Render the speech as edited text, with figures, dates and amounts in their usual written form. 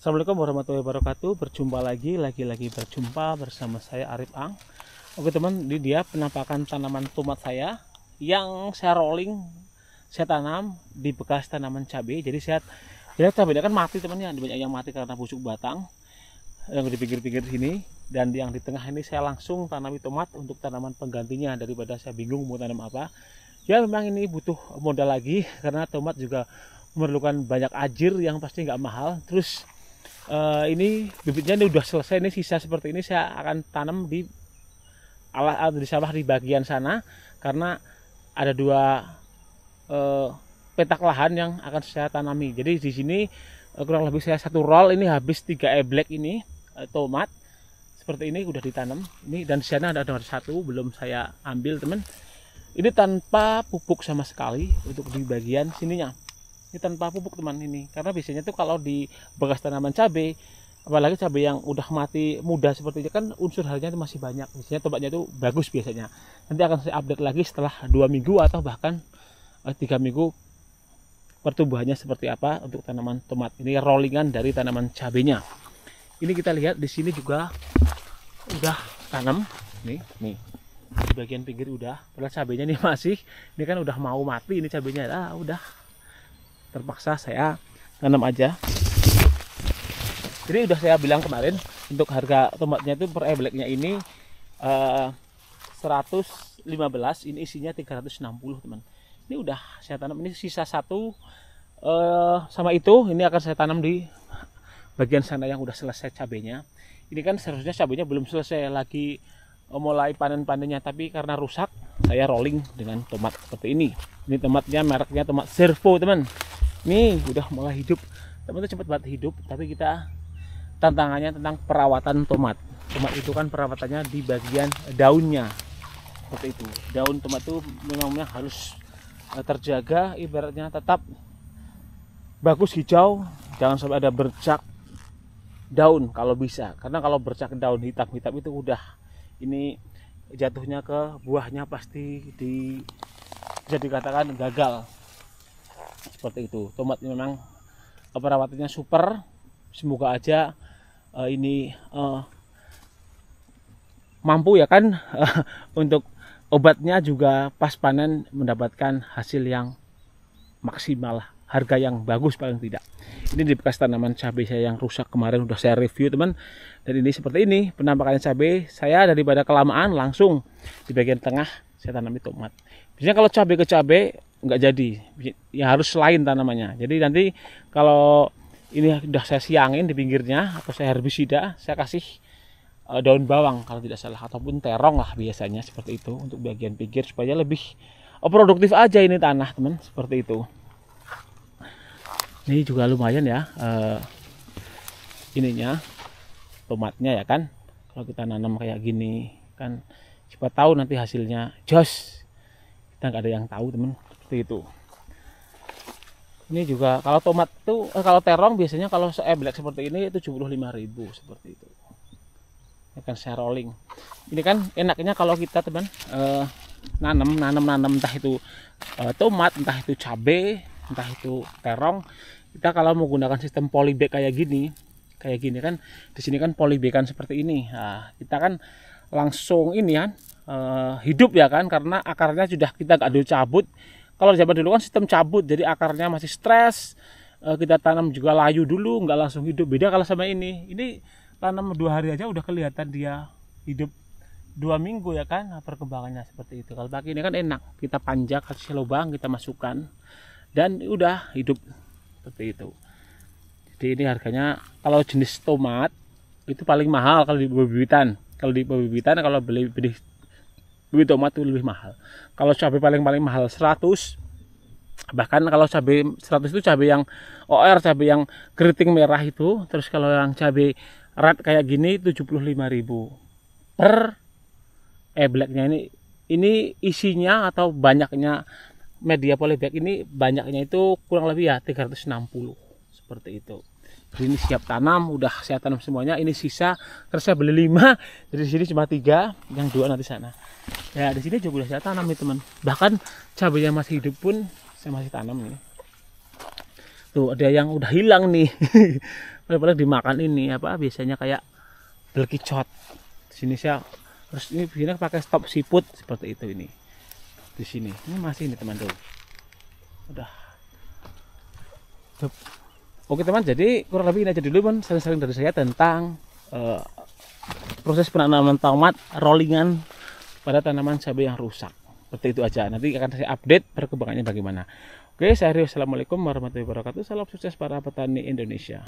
Assalamualaikum warahmatullahi wabarakatuh. Berjumpa lagi berjumpa bersama saya Arif Ang. Oke teman, ini dia penampakan tanaman tomat saya yang saya rolling, saya tanam di bekas tanaman cabai. Jadi saya lihat cabainya kan mati temannya, banyak yang mati karena busuk batang yang di pinggir-pinggir sini, dan yang di tengah ini saya langsung tanami tomat untuk tanaman penggantinya daripada saya bingung mau tanam apa. Ya memang ini butuh modal lagi karena tomat juga memerlukan banyak ajir yang pasti nggak mahal. Terus ini bibitnya ini udah selesai, ini sisa seperti ini saya akan tanam di sawah di bagian sana karena ada dua petak lahan yang akan saya tanami. Jadi di sini kurang lebih saya satu roll ini habis 3 eblek ini tomat seperti ini udah ditanam ini, dan di sana ada satu belum saya ambil teman. Ini tanpa pupuk sama sekali untuk di bagian sininya. Ini tanpa pupuk teman ini, karena biasanya tuh kalau di bekas tanaman cabai, apalagi cabai yang udah mati muda seperti ini kan unsur harinya itu masih banyak. Biasanya tomatnya itu bagus biasanya. Nanti akan saya update lagi setelah 2 minggu atau bahkan 3 minggu pertumbuhannya seperti apa untuk tanaman tomat. Ini rollingan dari tanaman cabainya. Ini kita lihat di sini juga udah tanam nih di bagian pinggir udah. Padahal cabainya ini masih, ini kan udah mau mati ini cabainya. Udah terpaksa saya tanam aja. Jadi udah saya bilang kemarin untuk harga tomatnya itu per ebleknya ini 115, ini isinya 360 teman. Ini udah saya tanam, ini sisa satu sama itu, ini akan saya tanam di bagian sana yang udah selesai cabainya. Ini kan seharusnya cabainya belum selesai lagi mulai panen-panennya, tapi karena rusak saya rolling dengan tomat seperti ini. Ini tomatnya mereknya tomat Servo teman. Nih udah mulai hidup, tomat itu cepat banget hidup, tapi kita tantangannya tentang perawatan tomat. Tomat itu kan perawatannya di bagian daunnya seperti itu. Daun tomat itu memang harus terjaga, ibaratnya tetap bagus hijau, jangan sampai ada bercak daun kalau bisa, karena kalau bercak daun hitam-hitam itu udah ini jatuhnya ke buahnya pasti bisa dikatakan gagal seperti itu. Tomat memang perawatannya super, semoga aja ini mampu ya kan untuk obatnya juga pas panen mendapatkan hasil yang maksimal, harga yang bagus paling tidak. Ini di bekas tanaman cabai saya yang rusak kemarin udah saya review teman, dan ini seperti ini penampakannya cabai saya. Daripada kelamaan langsung di bagian tengah saya tanami tomat. Biasanya kalau cabai ke cabai nggak jadi, ya harus lain tanamannya. Jadi nanti kalau ini udah saya siangin di pinggirnya atau saya herbisida, saya kasih daun bawang kalau tidak salah, ataupun terong lah biasanya seperti itu untuk bagian pinggir supaya lebih produktif aja ini tanah teman, seperti itu. Ini juga lumayan ya ininya tomatnya ya kan, kalau kita nanam kayak gini kan siapa tahu nanti hasilnya jos, kita nggak ada yang tahu teman, seperti itu. Ini juga kalau tomat tuh kalau terong biasanya kalau seeblek seperti ini itu 75.000 seperti itu. Ini kan saya rolling. Ini kan enaknya kalau kita teman nanam entah itu tomat, entah itu cabai, entah itu terong, kita kalau menggunakan sistem polybag kayak gini kan, di sini kan polybagan seperti ini. Nah, kita kan langsung ini kan hidup ya kan, karena akarnya sudah kita nggak dulu cabut. Kalau zaman dulu kan sistem cabut, jadi akarnya masih stres. Kita tanam juga layu dulu, nggak langsung hidup. Beda kalau sama ini tanam 2 hari aja udah kelihatan dia hidup 2 minggu ya kan, perkembangannya seperti itu. Kalau pakai ini kan enak, kita panjak, kasih lubang, kita masukkan, dan udah hidup seperti itu. Jadi ini harganya kalau jenis tomat itu paling mahal kalau di bebibitan. Kalau beli bibit tomat itu lebih mahal. Kalau cabai paling mahal 100. Bahkan kalau cabai 100 itu cabai yang OR, cabai yang keriting merah itu. Terus kalau yang cabai red kayak gini 75.000 per ebleknya. Ini isinya atau banyaknya media polybag ini, banyaknya itu kurang lebih ya 360 seperti itu. Jadi ini siap tanam, udah saya tanam semuanya. Ini sisa, terus saya beli 5, jadi di sini cuma 3, yang 2 nanti sana. Ya di sini juga udah saya tanam nih teman. Bahkan cabainya masih hidup pun saya masih tanam ini. tuh ada yang udah hilang nih. Paling dimakan ini apa biasanya kayak belkicot. Di sini saya terus ini biasanya pakai stop siput seperti itu ini. Di sini. Ini masih ini teman tuh. Udah. Oke teman, jadi kurang lebih ini aja dulu teman, sering-sering dari saya tentang proses penanaman tomat rollingan pada tanaman cabai yang rusak. Seperti itu aja. Nanti akan saya update perkembangannya bagaimana. Oke, saya Rio. Assalamualaikum warahmatullahi wabarakatuh. Salam sukses para petani Indonesia.